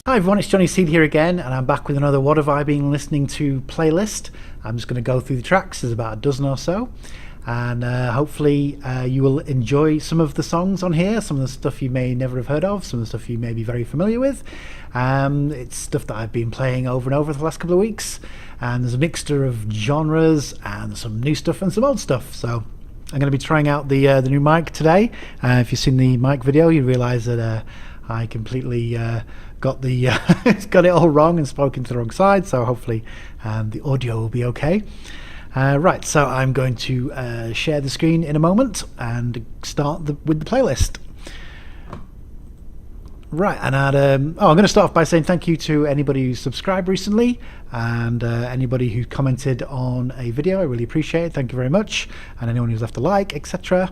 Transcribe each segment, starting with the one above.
Hi everyone, it's Johnny Seed here again, and I'm back with another What Have I Been Listening To playlist. I'm just going to go through the tracks, there's about a dozen or so, and hopefully you will enjoy some of the songs on here, some of the stuff you may never have heard of, some of the stuff you may be very familiar with. It's stuff that I've been playing over and over the last couple of weeks, and there's a mixture of genres, and some new stuff and some old stuff, so I'm going to be trying out the new mic today. If you've seen the mic video, you realise that I completely got it all wrong and spoken to the wrong side, so hopefully the audio will be okay. Right, so I'm going to share the screen in a moment and start with the playlist. Right, and I'm going to start off by saying thank you to anybody who subscribed recently and anybody who commented on a video. I really appreciate it. Thank you very much, and anyone who's left a like, etc.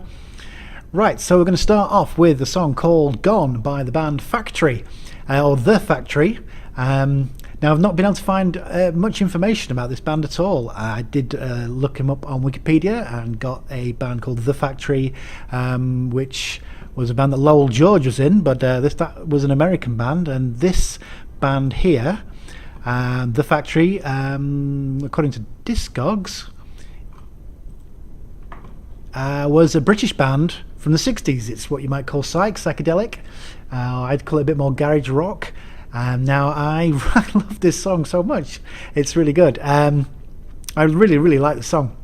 Right, so we're going to start off with a song called Gone by the band Factory, or The Factory. Now, I've not been able to find much information about this band at all. I did look him up on Wikipedia and got a band called The Factory, which was a band that Lowell George was in, but that was an American band, and this band here, The Factory, according to Discogs, was a British band from the 60s. It's what you might call psychedelic. I'd call it a bit more garage rock. Now, I love this song so much. It's really good. I really like the song.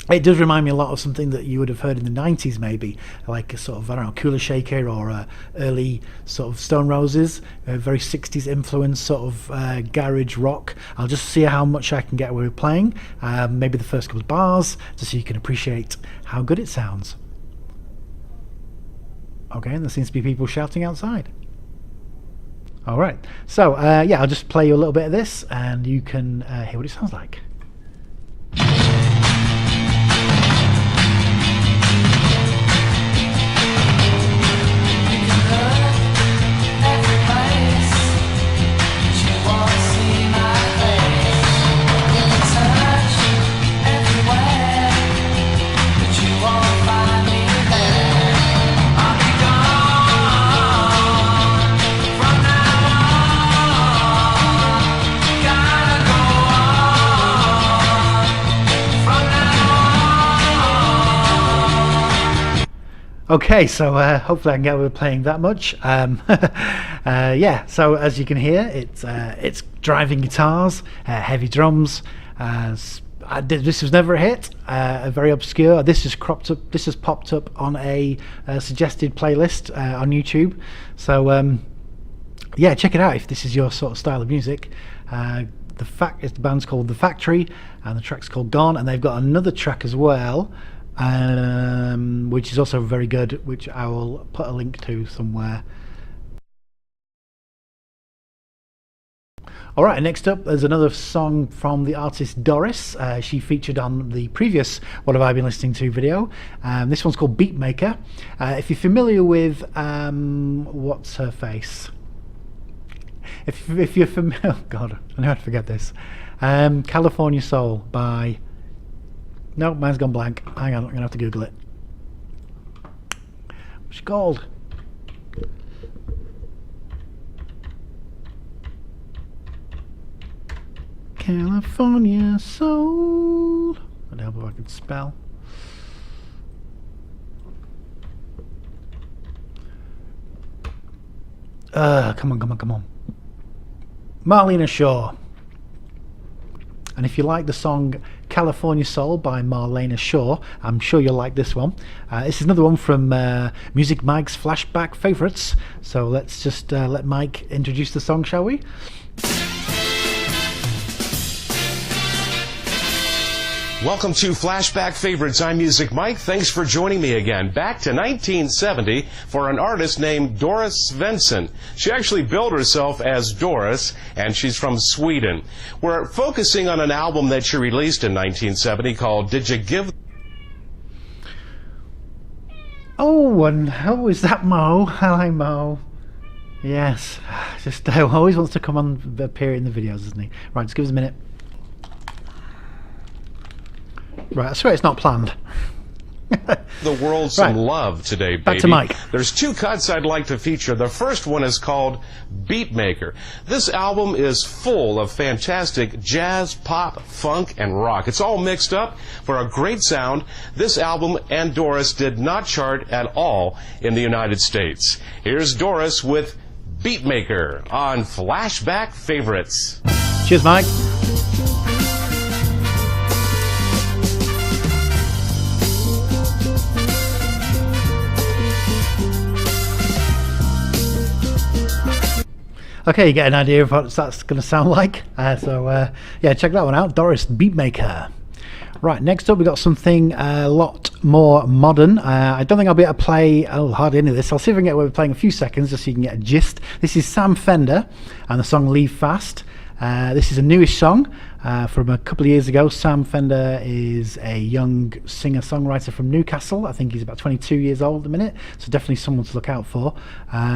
It does remind me a lot of something that you would have heard in the 90s, maybe, like a sort of, I don't know, Cooler Shaker or early sort of Stone Roses, very 60s influence sort of garage rock. I'll just see how much I can get away with playing, maybe the first couple of bars, just so you can appreciate how good it sounds. Okay, and there seems to be people shouting outside. All right, so yeah, I'll just play you a little bit of this, and you can hear what it sounds like. Okay, so hopefully I can get away with playing that much. Yeah, so as you can hear, it's driving guitars, heavy drums. This was never a hit, very obscure. This has popped up on a suggested playlist on YouTube. So yeah, check it out if this is your sort of style of music. The band's called The Factory, and the track's called Gone, and they've got another track as well, which is also very good, which I will put a link to somewhere. Alright, next up there's another song from the artist Doris. She featured on the previous What Have I Been Listening To video. This one's called Beatmaker. If you're familiar with what's her face? If you're familiar, oh god, I know how to forget this. California Soul by... No, mine's gone blank. Hang on, I'm going to have to Google it. What's it called? California Soul. I don't know if I can spell. Come on. Marlena Shaw. And if you like the song California Soul by Marlena Shaw, I'm sure you'll like this one. This is another one from Music Mike's Flashback Favourites. So let's just let Mike introduce the song, shall we? Welcome to Flashback Favorites. I'm Music Mike. Thanks for joining me again. Back to 1970 for an artist named Doris Svensson. She actually billed herself as Doris, and she's from Sweden. We're focusing on an album that she released in 1970 called Did You Give... Oh, and how is that Mo? Hi, Mo. Yes, just always wants to come on, appear in the videos, doesn't he? Right, just give us a minute. Right, I swear it's not planned. The world some love today, baby. Back to Mike. There's two cuts I'd like to feature. The first one is called Beatmaker. This album is full of fantastic jazz, pop, funk, and rock. It's all mixed up for a great sound. This album and Doris did not chart at all in the United States. Here's Doris with Beatmaker on Flashback Favorites. Cheers, Mike. Okay, you get an idea of what that's going to sound like. Yeah, check that one out. Doris Beatmaker. Right, next up we got something a lot more modern. I don't think I'll be able to play hardly any of this. I'll see if I can get away with playing a few seconds just so you can get a gist. This is Sam Fender and the song Leave Fast. This is a newish song from a couple of years ago. Sam Fender is a young singer-songwriter from Newcastle. I think he's about 22 years old at the minute, so definitely someone to look out for.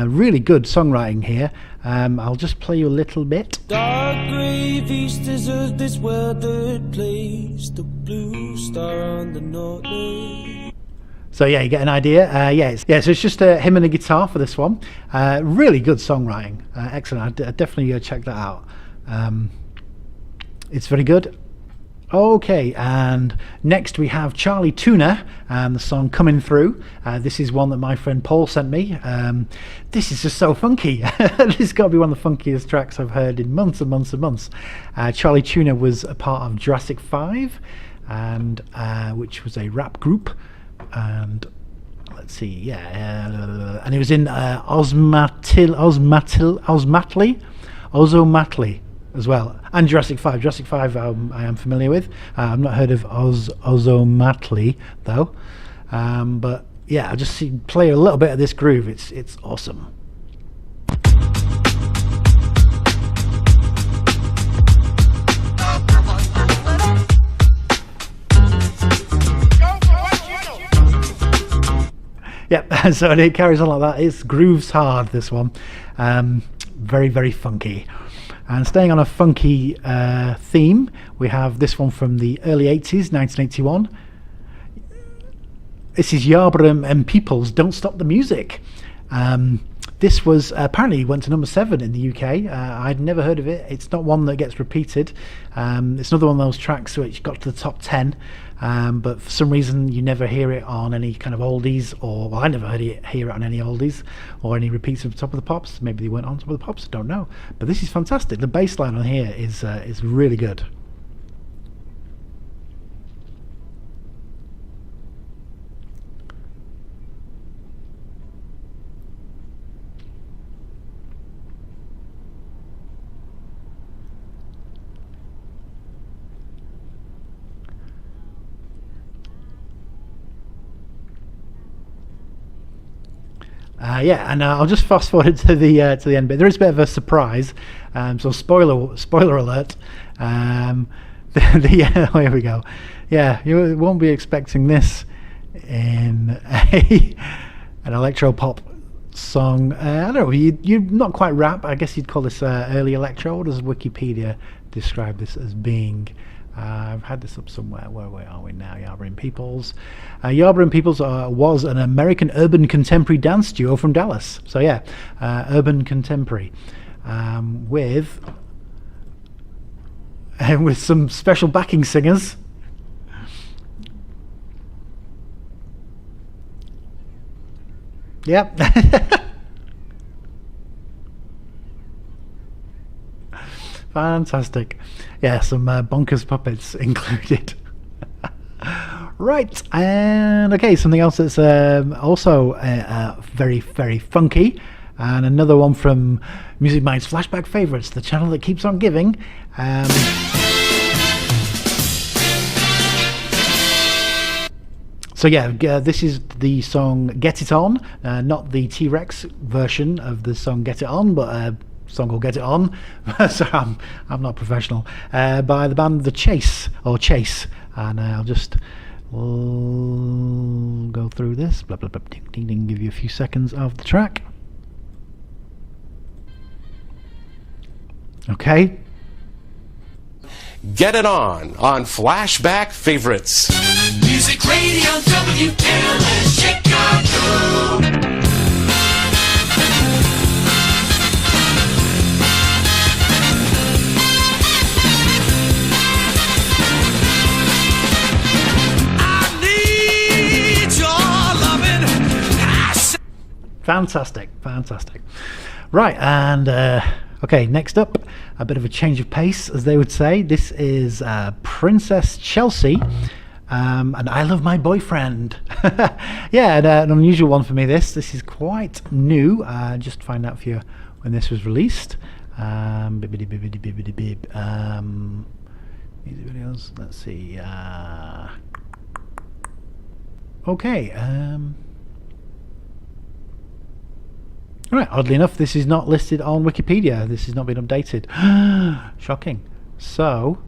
Really good songwriting here. I'll just play you a little bit. Dark grey vistas of this weathered place, the blue star on the north. So yeah, you get an idea. So it's just him and a guitar for this one. Really good songwriting. Excellent. I'd definitely check that out. It's very good. Okay, and next we have Charlie Tuna and the song Coming Through. This is one that my friend Paul sent me. This is just so funky. This has got to be one of the funkiest tracks I've heard in months and months and months. Charlie Tuna was a part of Jurassic 5, and which was a rap group. And let's see, and he was in Ozomatli as well, and Jurassic 5. Jurassic 5 I am familiar with. I've not heard of Ozomatli though, but yeah, I'll just play a little bit of this groove. It's awesome. Yep, so it carries on like that. It's grooves hard, this one. Very, very funky. And staying on a funky theme, we have this one from the early 80s, 1981. This is Yarborough and Peoples, Don't Stop the Music. This was apparently went to number 7 in the UK. I'd never heard of it. It's not one that gets repeated. It's another one of those tracks which got to the top 10, but for some reason you never hear it on any kind of oldies, or well, I never hear it on any oldies or any repeats of Top of the Pops. Maybe they went on Top of the Pops, I don't know. But this is fantastic. The bass line on here is really good. And I'll just fast forward to the end bit. There is a bit of a surprise, so spoiler alert. Here we go. Yeah, you won't be expecting this in an electro pop song. I don't know. You're not quite rap. I guess you'd call this early electro. What does Wikipedia describe this as being? I've had this up somewhere. Where are we now? Yarborough and Peoples. Yarborough and Peoples was an American urban contemporary dance duo from Dallas. So yeah, urban contemporary with some special backing singers. Yep. Fantastic. Yeah, some bonkers puppets included. Right, and okay, something else that's also very, very funky, and another one from Music Mind's Flashback Favorites, the channel that keeps on giving. So yeah, this is the song Get It On, not the T-Rex version of the song Get It On, but song called Get It On. So I'm not professional. By the band The Chase, and I'll just go through this, blah blah blah, ding ding ding, give you a few seconds of the track. Okay. Get It On Flashback Favorites. Music Music Radio WKLN Chicago. Fantastic, fantastic. Right, and okay, next up, a bit of a change of pace, as they would say. This is Princess Chelsea, and I Love My Boyfriend. Yeah, and, an unusual one for me, this is quite new. Just find out for you when this was released. Music videos, let's see. Okay, Right, oddly enough, this is not listed on Wikipedia. This has not been updated. Shocking. So,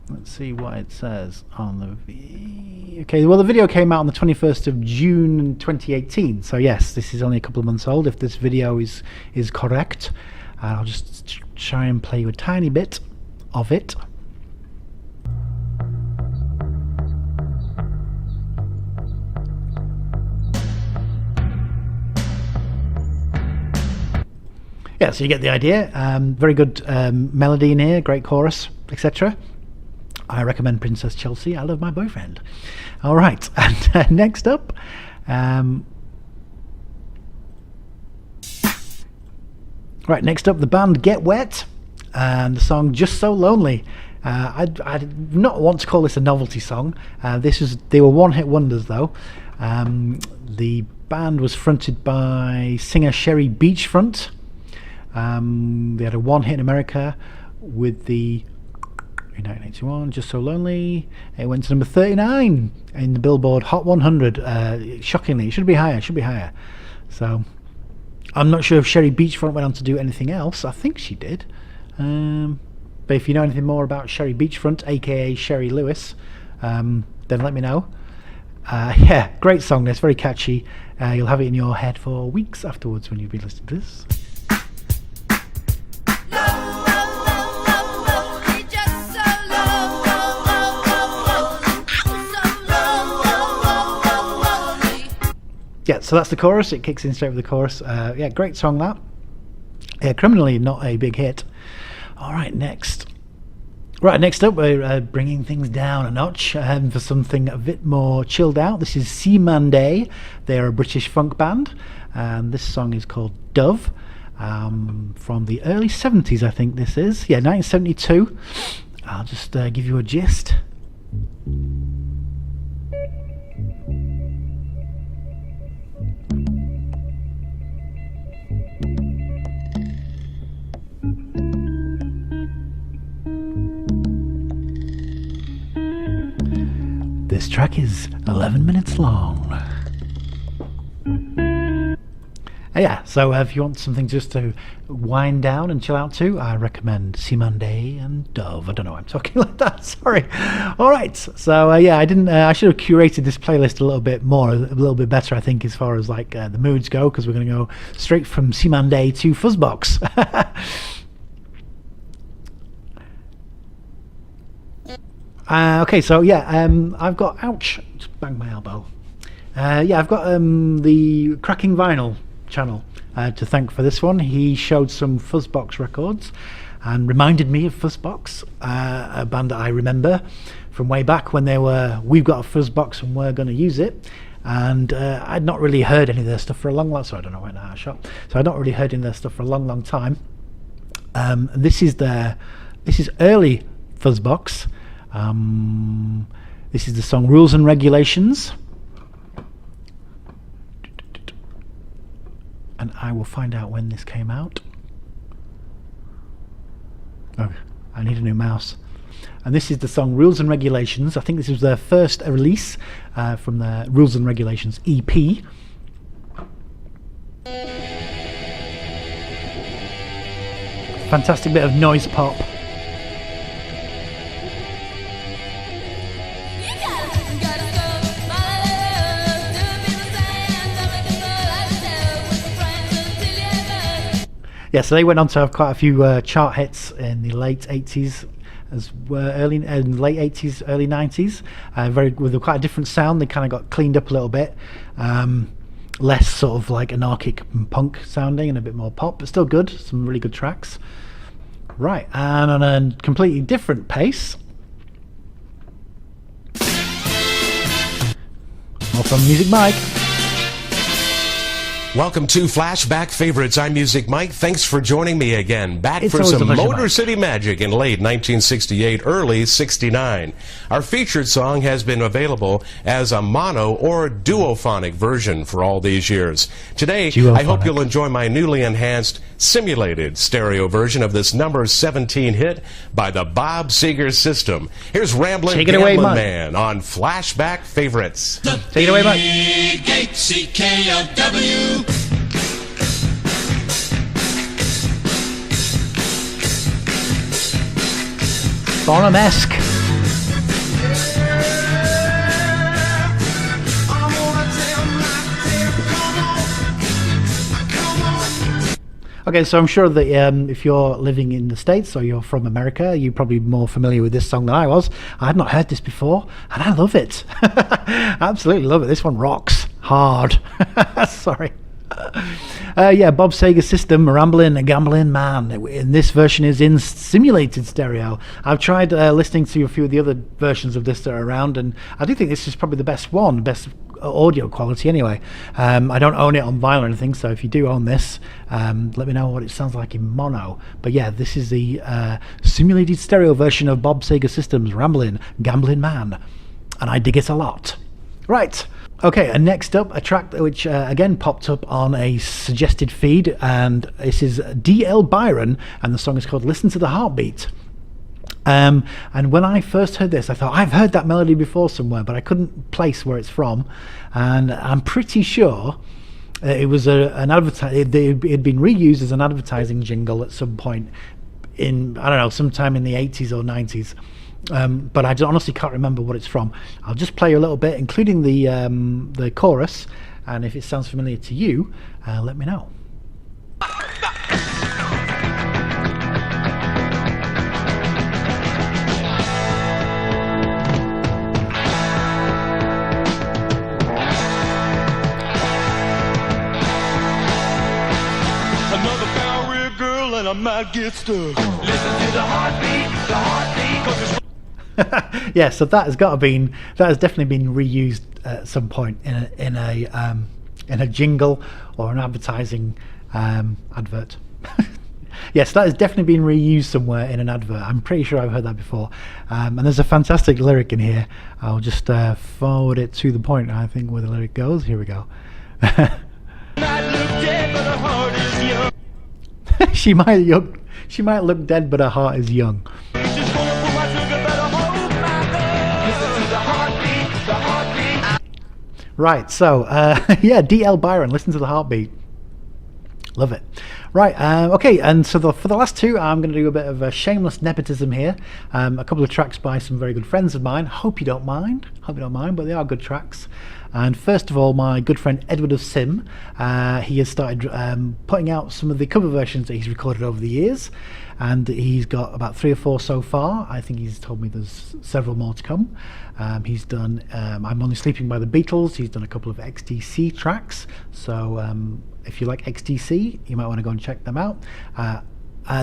let's see what it says on the okay, well, the video came out on the 21st of June 2018. So yes, this is only a couple of months old, if this video is correct. I'll just try and play you a tiny bit of it. Yeah, so you get the idea. Very good melody in here, great chorus, etc. I recommend Princess Chelsea, I Love My Boyfriend. All right, and next up, the band Get Wet, and the song Just So Lonely. I'd not want to call this a novelty song. They were one-hit wonders though. The band was fronted by singer Sherry Beachfront. They had a one hit in America with in 1981, Just So Lonely. It went to number 39 in the Billboard Hot 100. Shockingly, it should be higher. So I'm not sure if Sherry Beachfront went on to do anything else. I think she did. But if you know anything more about Sherry Beachfront, aka Sherry Lewis, then let me know. Yeah, great song. It's very catchy. You'll have it in your head for weeks afterwards when you've been listening to this. Yeah, so that's the chorus. It kicks in straight with the chorus. Yeah, great song that. Yeah, criminally not a big hit. All right, next. Right, next up, we're bringing things down a notch for something a bit more chilled out. This is Cymande. They're a British funk band, and this song is called Dove, from the early 70s, I think this is. Yeah, 1972. I'll just give you a gist. This track is 11 minutes long. Yeah, so if you want something just to wind down and chill out to, I recommend Cymande and Dove. I don't know why I'm talking like that, sorry. All right, so yeah, I should have curated this playlist a little bit more, a little bit better, I think, as far as like the moods go, because we're going to go straight from Cymande to Fuzzbox. Okay, so yeah, I've got, ouch, just banged my elbow. Yeah, I've got the Cracking Vinyl channel to thank for this one. He showed some Fuzzbox records and reminded me of Fuzzbox, a band that I remember from way back when they were, we've got a Fuzzbox and we're going to use it. And I'd not really heard any of their stuff for a long, so I don't know when I shot. So I'd not really heard any of their stuff for a long time. This is early Fuzzbox. This is the song Rules and Regulations, and I will find out when this came out. Oh, I need a new mouse. And this is the song Rules and Regulations. I think this was their first release from the Rules and Regulations EP. Fantastic bit of noise pop. Yeah, so they went on to have quite a few chart hits in the late 80s, as early in late 80s, early 90s. With quite a different sound. They kind of got cleaned up a little bit. Less sort of like anarchic and punk sounding and a bit more pop, but still good. Some really good tracks. Right, and on a completely different pace, more from Music Mike. Welcome to Flashback Favorites. I'm Music Mike. Thanks for joining me again. Back It's for always a some pleasure, Motor Mike. City Magic in late 1968, early 69. Our featured song has been available as a mono or duophonic version for all these years. Today, I hope Duophonic. you'll enjoy my newly enhanced simulated stereo version of this number 17 hit by the Bob Seger System. Here's Ramblin' Take it away, Gamblin' Mike. Man on Flashback Favorites. Take it away, Mike. Gate CKLW. Bonham-esque. Okay, so I'm sure that if you're living in the States or you're from America, you're probably more familiar with this song than I was. I had not heard this before, and I love it. Absolutely love it. This one rocks hard. Sorry. Yeah, Bob Seger System, Ramblin' a Gamblin' Man. And this version is in simulated stereo. I've tried listening to a few of the other versions of this that are around, and I do think this is probably the best one, best audio quality anyway. I don't own it on vinyl or anything, so if you do own this, let me know what it sounds like in mono. But yeah, this is the simulated stereo version of Bob Seger System's Ramblin' Gamblin' Man, and I dig it a lot. Right. Okay, and next up, a track which again popped up on a suggested feed, and this is D.L. Byron, and the song is called Listen to the Heartbeat. And when I first heard this, I thought, I've heard that melody before somewhere, but I couldn't place where it's from. And I'm pretty sure it was an advertising. It had been reused as an advertising jingle at some point in, I don't know, sometime in the 80s or 90s. But I honestly can't remember what it's from. I'll just play you a little bit, including the chorus, and if it sounds familiar to you, let me know. Another Bowery girl and I might get stuck. Listen to the heartbeat, 'cause it's Yeah, so that has definitely been reused at some point in a jingle or an advertising advert. Yes, that has definitely been reused somewhere in an advert. I'm pretty sure I've heard that before. And there's a fantastic lyric in here. I'll just forward it to the point, I think, where the lyric goes. Here we go. might look dead, but her heart is young. She might look dead, but her heart is young. She's going for my sugar, better hold my gun. Listen to the heartbeat. Right, so yeah, D.L. Byron, Listen to the Heartbeat. Love it. Right, okay, and so for the last two, I'm going to do a bit of a shameless nepotism here. A couple of tracks by some very good friends of mine. Hope you don't mind, but they are good tracks. And first of all, my good friend Edward of Sim, he has started putting out some of the cover versions that he's recorded over the years, and he's got about 3 or 4 so far. I think he's told me there's several more to come. He's done I'm Only Sleeping by the Beatles. He's done a couple of XTC tracks, so if you like XTC, you might want to go and check them out.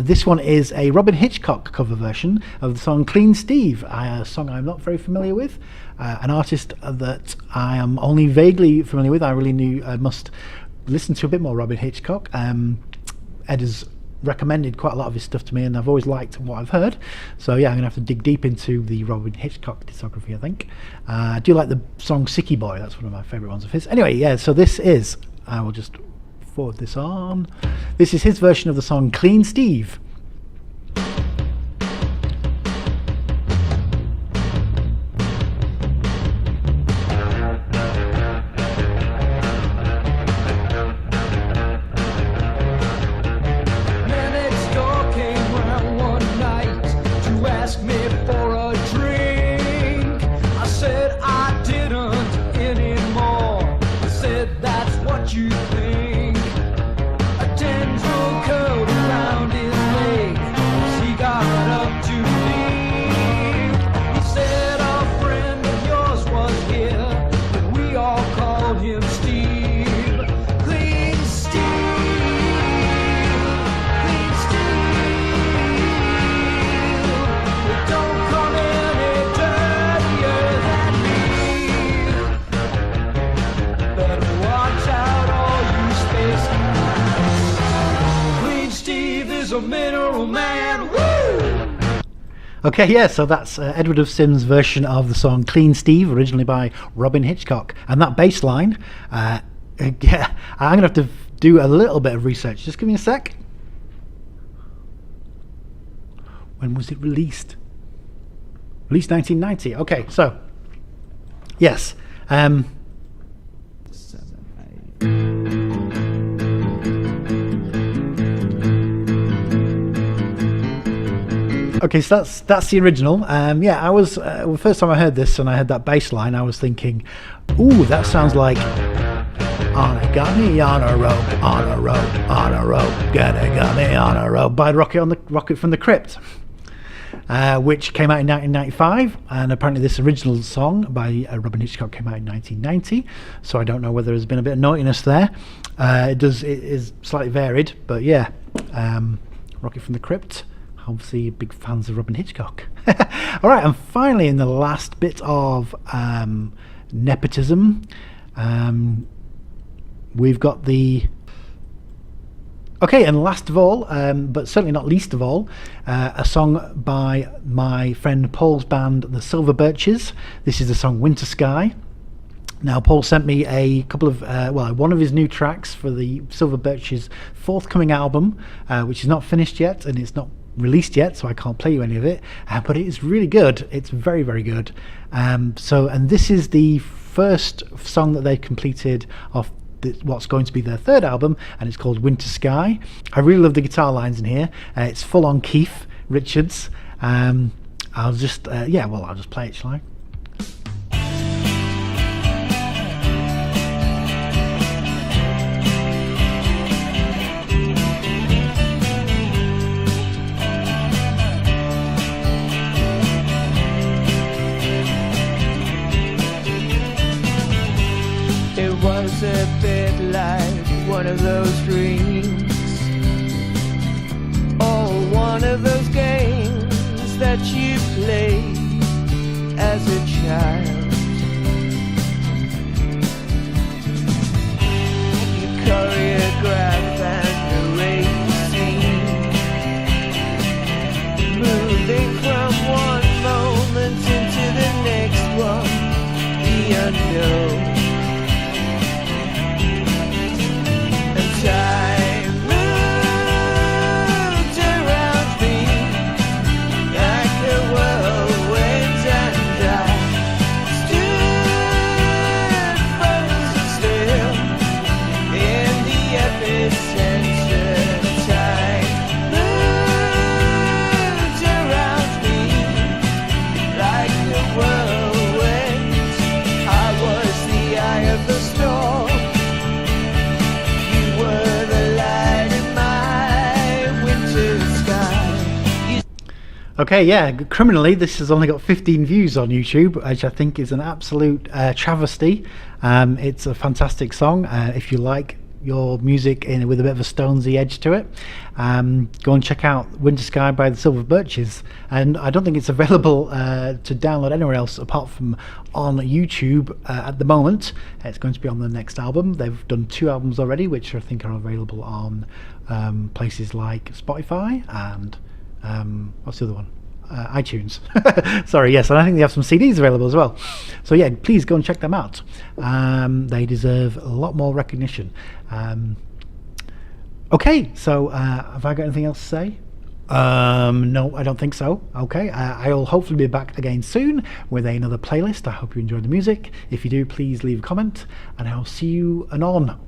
This one is a Robin Hitchcock cover version of the song Clean Steve, a song I'm not very familiar with, an artist that I am only vaguely familiar with. I really must listen to a bit more Robin Hitchcock. Ed has recommended quite a lot of his stuff to me, and I've always liked what I've heard, so yeah, I'm gonna have to dig deep into the Robin Hitchcock discography, I think. I do like the song Sicky Boy, that's one of my favourite ones of his. Anyway, yeah, so this is, I will just forward this on. This is his version of the song Clean Steve. Man next door came round one night to ask me for a drink. I said I didn't anymore. He said that's what you think. A tendril curled around his Steve, Clean Steve, Clean Steve. It don't come any dirtier than me. Better watch out, all you space guys. Clean Steve is a mineral man. Woo! Okay, yeah, so that's Edward of Sims' version of the song Clean Steve, originally by Robin Hitchcock. And that bass line, yeah, I'm going to have to do a little bit of research. Just give me a sec. When was it released? Released 1990. Okay, so, yes. Okay, so that's the original. Yeah, I was the first time I heard this and I heard that bass line, I was thinking, ooh, that sounds like got me on a rope, on a rope, on a rope, got me on a rope by Rocket from the Crypt, which came out in 1995, and apparently this original song by Robin Hitchcock came out in 1990. So I don't know whether there's been a bit of naughtiness there. It is slightly varied, but yeah, Rocket from the Crypt. Obviously big fans of Robin Hitchcock. All right, and finally in the last bit of nepotism, we've got the... Okay, and last of all, but certainly not least of all, a song by my friend Paul's band, the Silver Birches. This is the song Winter Sky. Now, Paul sent me a couple of, one of his new tracks for the Silver Birches' forthcoming album, which is not finished yet, and it's not released yet, so I can't play you any of it, but it is really good. It's very, very good. And this is the first song that they completed of what's going to be their third album, and it's called Winter Sky. I really love the guitar lines in here. It's full on Keith Richards. I'll just play it, shall I? Was a bit like one of those dreams, or one of those games that you played as a child. You choreograph and erase scenes, moving from one moment into the next one, the unknown. Time moved around me like a whirlwind, and I stood frozen still in the epicenter. Time moved around me like a whirlwind. I was the eye of the storm. Okay, yeah, criminally, this has only got 15 views on YouTube, which I think is an absolute travesty. It's a fantastic song. If you like your music with a bit of a Stonesy edge to it, go and check out Winter Sky by the Silver Birches. And I don't think it's available to download anywhere else apart from on YouTube at the moment. It's going to be on the next album. They've done 2 albums already, which I think are available on places like Spotify and what's the other one? iTunes. Sorry, yes, and I think they have some CDs available as well. So yeah, please go and check them out. They deserve a lot more recognition. Okay, so have I got anything else to say? No, I don't think so. Okay, I'll hopefully be back again soon with another playlist. I hope you enjoyed the music. If you do, please leave a comment, and I'll see you anon.